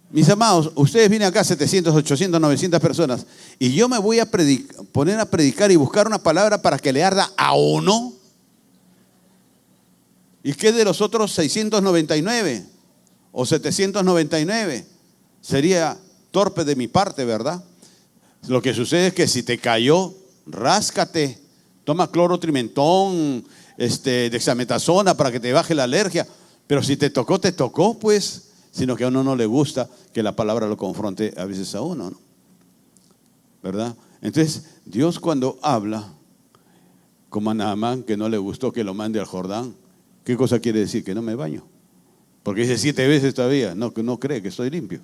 Speaker 1: Mis amados, ustedes vienen acá 700, 800, 900 personas y yo me voy a poner a predicar y buscar una palabra para que le arda a uno. ¿Y qué de los otros 699 o 799? Sería torpe de mi parte, ¿verdad? Lo que sucede es que si te cayó, ráscate, toma clorotrimentón, dexametasona para que te baje la alergia. Pero si te tocó, pues. Sino que a uno no le gusta que la palabra lo confronte a veces a uno, ¿no? ¿Verdad? Entonces, Dios cuando habla, como a Naamán, que no le gustó que lo mande al Jordán, ¿qué cosa quiere decir? Que no me baño. Porque dice 7 veces todavía, no cree que estoy limpio.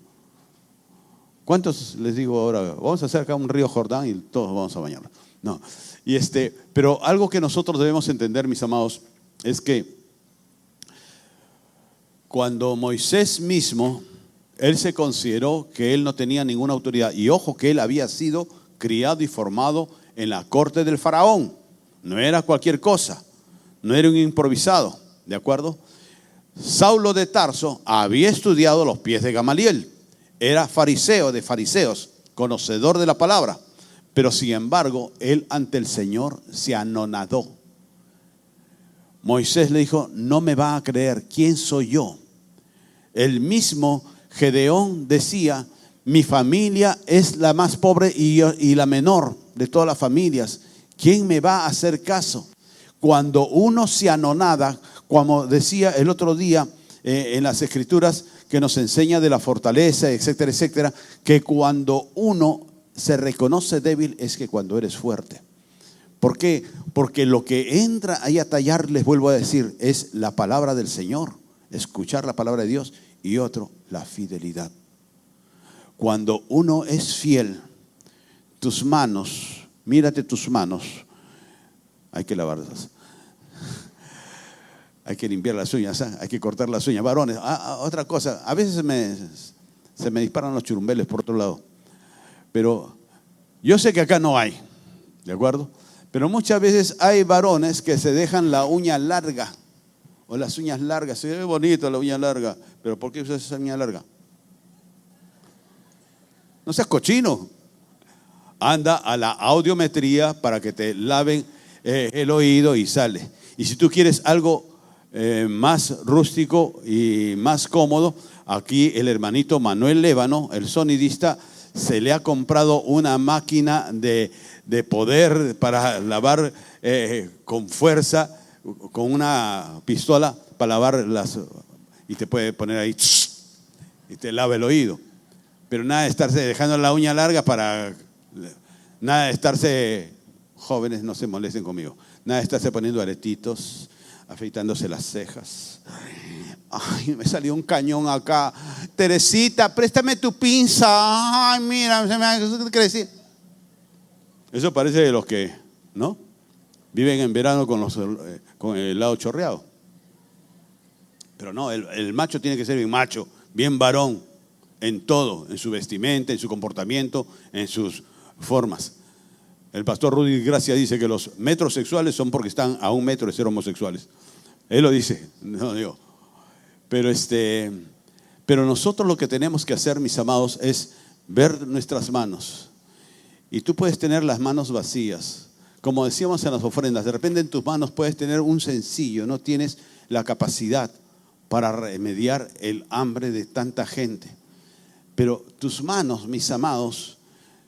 Speaker 1: ¿Cuántos les digo ahora? Vamos a hacer acá un río Jordán y todos vamos a bañarnos. No. Pero algo que nosotros debemos entender, mis amados, es que cuando Moisés mismo, él se consideró que él no tenía ninguna autoridad. Y ojo que él había sido criado y formado en la corte del faraón. No era cualquier cosa, no era un improvisado, ¿de acuerdo? Saulo de Tarso había estudiado a los pies de Gamaliel. Era fariseo de fariseos, conocedor de la palabra. Pero sin embargo, él ante el Señor se anonadó. Moisés le dijo, no me va a creer, ¿quién soy yo? El mismo Gedeón decía, mi familia es la más pobre y la menor de todas las familias. ¿Quién me va a hacer caso? Cuando uno se anonada, como decía el otro día en las Escrituras, que nos enseña de la fortaleza, etcétera, etcétera, que cuando uno se reconoce débil es que cuando eres fuerte. ¿Por qué? Porque lo que entra ahí a tallar, les vuelvo a decir, es la palabra del Señor, escuchar la palabra de Dios, y otro, la fidelidad. Cuando uno es fiel, tus manos, mírate tus manos, hay que lavarlas, hay que limpiar las uñas, hay que cortar las uñas. Varones, otra cosa, a veces se me disparan los churumbeles por otro lado, pero yo sé que acá no hay, ¿de acuerdo? Pero muchas veces hay varones que se dejan la uña larga o las uñas largas. Se ve bonito la uña larga, pero ¿por qué usas esa uña larga? No seas cochino. Anda a la audiometría para que te laven el oído y sale. Y si tú quieres algo más rústico y más cómodo, aquí el hermanito Manuel Lévano, el sonidista, se le ha comprado una máquina de poder para lavar con fuerza, con una pistola para lavar y te puede poner ahí y te lava el oído. Pero nada de estarse dejando la uña larga nada de estarse, jóvenes no se molesten conmigo, nada de estarse poniendo aretitos, afeitándose las cejas. Ay, me salió un cañón acá. Teresita, préstame tu pinza. Ay, mira, se me ha crecido. Eso parece de los que, ¿no? Viven en verano con el lado chorreado. Pero no, el macho tiene que ser bien macho, bien varón, en todo, en su vestimenta, en su comportamiento, en sus formas. El pastor Rudy Gracia dice que los metrosexuales son porque están a 1 metro de ser homosexuales. Él lo dice, no digo. Pero nosotros lo que tenemos que hacer, mis amados, es ver nuestras manos. Y tú puedes tener las manos vacías. Como decíamos en las ofrendas, de repente en tus manos puedes tener un sencillo, no tienes la capacidad para remediar el hambre de tanta gente. Pero tus manos, mis amados,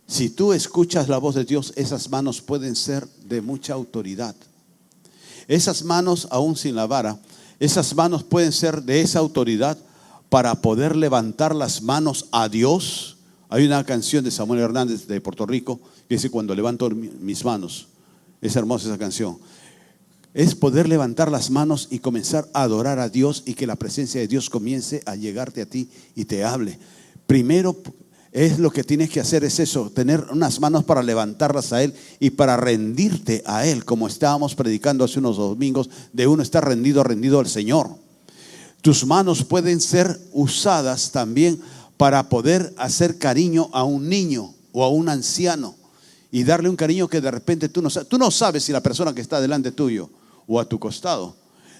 Speaker 1: si tú escuchas la voz de Dios, esas manos pueden ser de mucha autoridad. Esas manos, aún sin la vara, esas manos pueden ser de esa autoridad para poder levantar las manos a Dios. Hay una canción de Samuel Hernández de Puerto Rico que dice, cuando levanto mis manos. Es hermosa esa canción. Es poder levantar las manos y comenzar a adorar a Dios y que la presencia de Dios comience a llegarte a ti y te hable. Primero es lo que tienes que hacer, es eso, tener unas manos para levantarlas a Él y para rendirte a Él, como estábamos predicando hace unos domingos, de uno está rendido al Señor. Tus manos pueden ser usadas también para poder hacer cariño a un niño o a un anciano y darle un cariño que de repente tú no sabes si la persona que está delante tuyo o a tu costado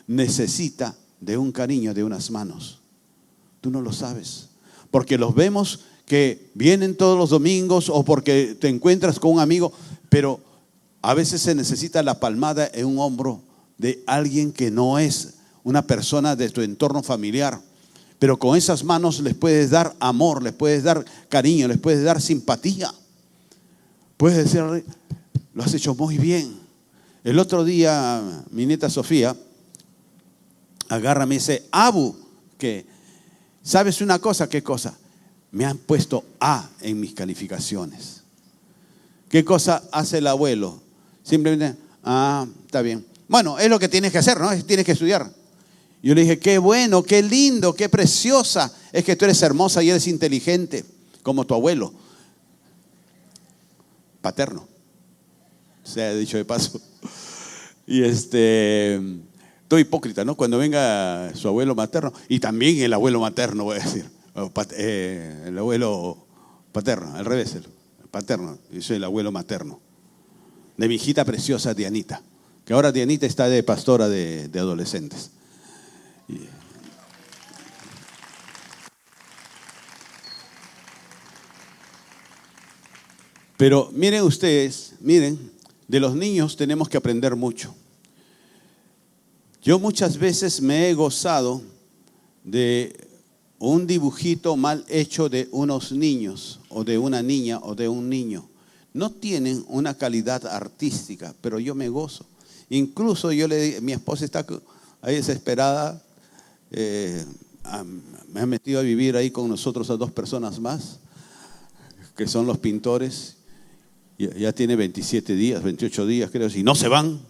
Speaker 1: necesita de un cariño, de unas manos. Tú no lo sabes, porque los vemos que vienen todos los domingos o porque te encuentras con un amigo, pero a veces se necesita la palmada en un hombro de alguien que no es una persona de tu entorno familiar. Pero con esas manos les puedes dar amor, les puedes dar cariño, les puedes dar simpatía. Puedes decirle, lo has hecho muy bien. El otro día mi nieta Sofía agarra y me dice, Abu, que ¿sabes una cosa? ¿Qué cosa? Me han puesto A en mis calificaciones. ¿Qué cosa hace el abuelo? Simplemente, está bien. Bueno, es lo que tienes que hacer, ¿no? Tienes que estudiar. Yo le dije, qué bueno, qué lindo, qué preciosa. Es que tú eres hermosa y eres inteligente, como tu abuelo. Paterno, se ha dicho de paso. Y todo hipócrita, ¿no? Cuando venga su abuelo materno, y también el abuelo materno, voy a decir. El abuelo paterno, al revés, el paterno. Yo soy el abuelo materno. De mi hijita preciosa Dianita, que ahora Dianita está de pastora de adolescentes. Pero miren ustedes, de los niños tenemos que aprender mucho. Yo muchas veces me he gozado de un dibujito mal hecho de unos niños o de una niña o de un niño no tienen una calidad artística, pero yo me gozo. Incluso mi esposa está ahí desesperada, me ha metido a vivir ahí con nosotros a 2 personas más, que son los pintores. Ya tiene 27 días, 28 días creo, y no se van.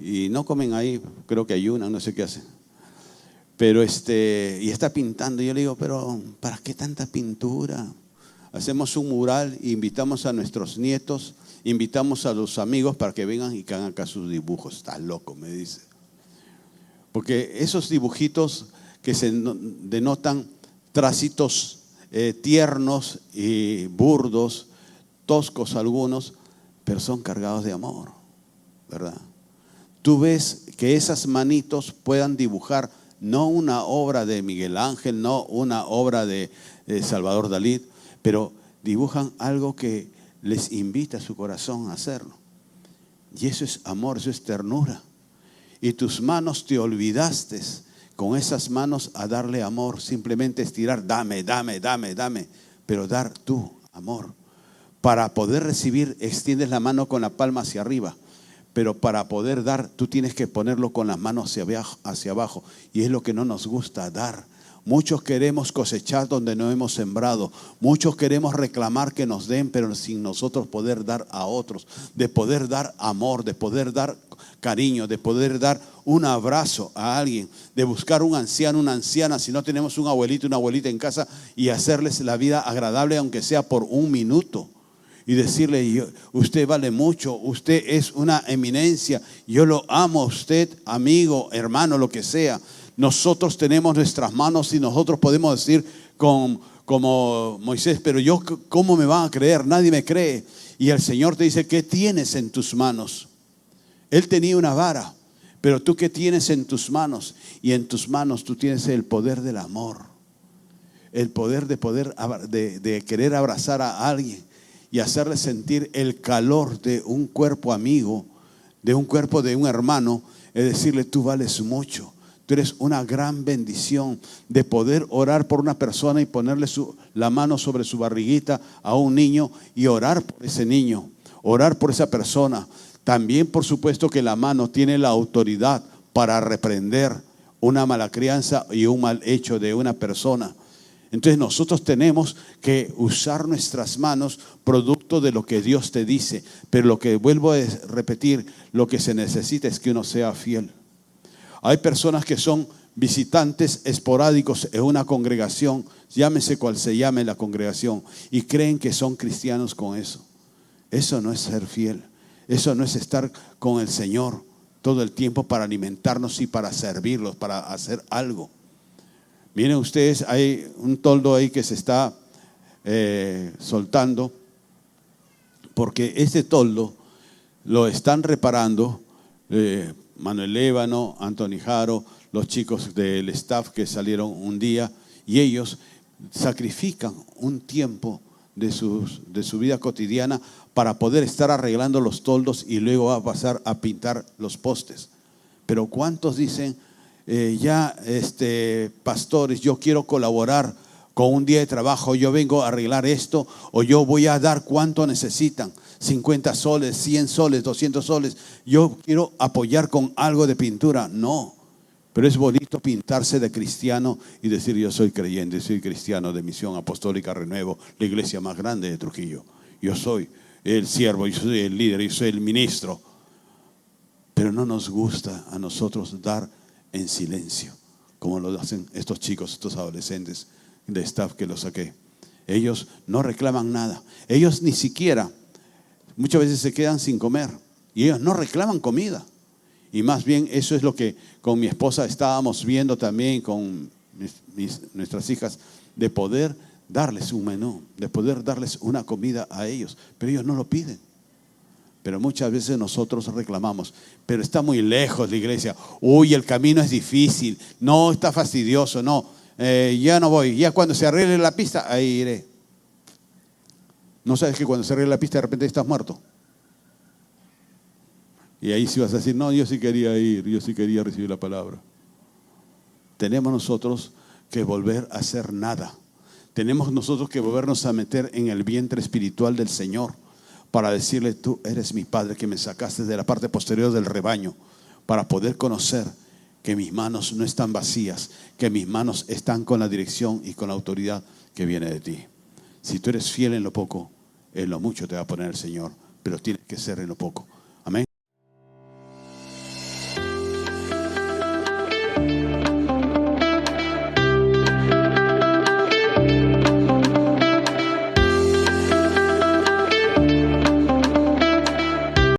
Speaker 1: Y no comen ahí, creo que ayunan, no sé qué hacen. Pero y está pintando. Yo le digo, pero ¿para qué tanta pintura? Hacemos un mural, invitamos a nuestros nietos, invitamos a los amigos para que vengan y que hagan acá sus dibujos. Está loco, me dice. Porque esos dibujitos que se denotan tracitos tiernos y burdos, toscos algunos, pero son cargados de amor, ¿verdad? Tú ves que esas manitos puedan dibujar no una obra de Miguel Ángel, no una obra de Salvador Dalí, pero dibujan algo que les invita a su corazón a hacerlo. Y eso es amor, eso es ternura. Y tus manos te olvidaste con esas manos a darle amor, simplemente estirar, dame, dame, dame, dame, pero dar tu amor. Para poder recibir, extiendes la mano con la palma hacia arriba. Pero para poder dar, tú tienes que ponerlo con las manos hacia abajo. Y es lo que no nos gusta, dar. Muchos queremos cosechar donde no hemos sembrado. Muchos queremos reclamar que nos den, pero sin nosotros poder dar a otros. De poder dar amor, de poder dar cariño, de poder dar un abrazo a alguien. De buscar un anciano, una anciana, si no tenemos un abuelito, una abuelita en casa, y hacerles la vida agradable, aunque sea por un minuto. Y decirle, usted vale mucho, usted es una eminencia, yo lo amo a usted, amigo, hermano, lo que sea. Nosotros tenemos nuestras manos y nosotros podemos decir como Moisés, pero yo, ¿cómo me van a creer? Nadie me cree. Y el Señor te dice, ¿qué tienes en tus manos? Él tenía una vara, pero tú, ¿qué tienes en tus manos? Y en tus manos tú tienes el poder del amor, el poder de querer abrazar a alguien y hacerle sentir el calor de un cuerpo amigo, de un cuerpo de un hermano. Es decirle, tú vales mucho, tú eres una gran bendición. De poder orar por una persona y ponerle la mano sobre su barriguita a un niño y orar por ese niño, orar por esa persona. También, por supuesto, que la mano tiene la autoridad para reprender una mala crianza y un mal hecho de una persona. Entonces nosotros tenemos que usar nuestras manos producto de lo que Dios te dice. Pero lo que vuelvo a repetir, lo que se necesita es que uno sea fiel. Hay personas que son visitantes esporádicos en una congregación, llámese cual se llame la congregación, y creen que son cristianos con eso. Eso no es ser fiel. Eso no es estar con el Señor todo el tiempo para alimentarnos y para servirlos, para hacer algo. Miren ustedes, hay un toldo ahí que se está soltando, porque este toldo lo están reparando Manuel Ébano, Anthony Jaro, los chicos del staff que salieron un día, y ellos sacrifican un tiempo de su vida cotidiana para poder estar arreglando los toldos y luego va a pasar a pintar los postes. Pero ¿cuántos dicen, pastores, yo quiero colaborar con un día de trabajo, yo vengo a arreglar esto, o yo voy a dar cuánto necesitan, 50 soles, 100 soles, 200 soles, yo quiero apoyar con algo de pintura? No, pero es bonito pintarse de cristiano y decir, yo soy creyente, soy cristiano de Misión Apostólica Renuevo, la iglesia más grande de Trujillo. Yo soy el siervo, yo soy el líder, yo soy el ministro. Pero no nos gusta a nosotros dar en silencio, como lo hacen estos chicos, estos adolescentes de staff que los saqué. Ellos no reclaman nada. Ellos ni siquiera, muchas veces se quedan sin comer y ellos no reclaman comida. Y más bien eso es lo que con mi esposa estábamos viendo también, con nuestras hijas, de poder darles un menú, de poder darles una comida a ellos. Pero ellos no lo piden. Pero muchas veces nosotros reclamamos, pero está muy lejos la iglesia. Uy, el camino es difícil. No, está fastidioso. No, ya no voy. Ya cuando se arregle la pista, ahí iré. ¿No sabes que cuando se arregle la pista de repente estás muerto? Y ahí sí vas a decir, no, yo sí quería ir, yo sí quería recibir la palabra. Tenemos nosotros que volver a hacer nada. Tenemos nosotros que volvernos a meter en el vientre espiritual del Señor para decirle: tú eres mi Padre que me sacaste de la parte posterior del rebaño, para poder conocer que mis manos no están vacías, que mis manos están con la dirección y con la autoridad que viene de ti. Si tú eres fiel en lo poco, en lo mucho te va a poner el Señor, pero tienes que ser en lo poco.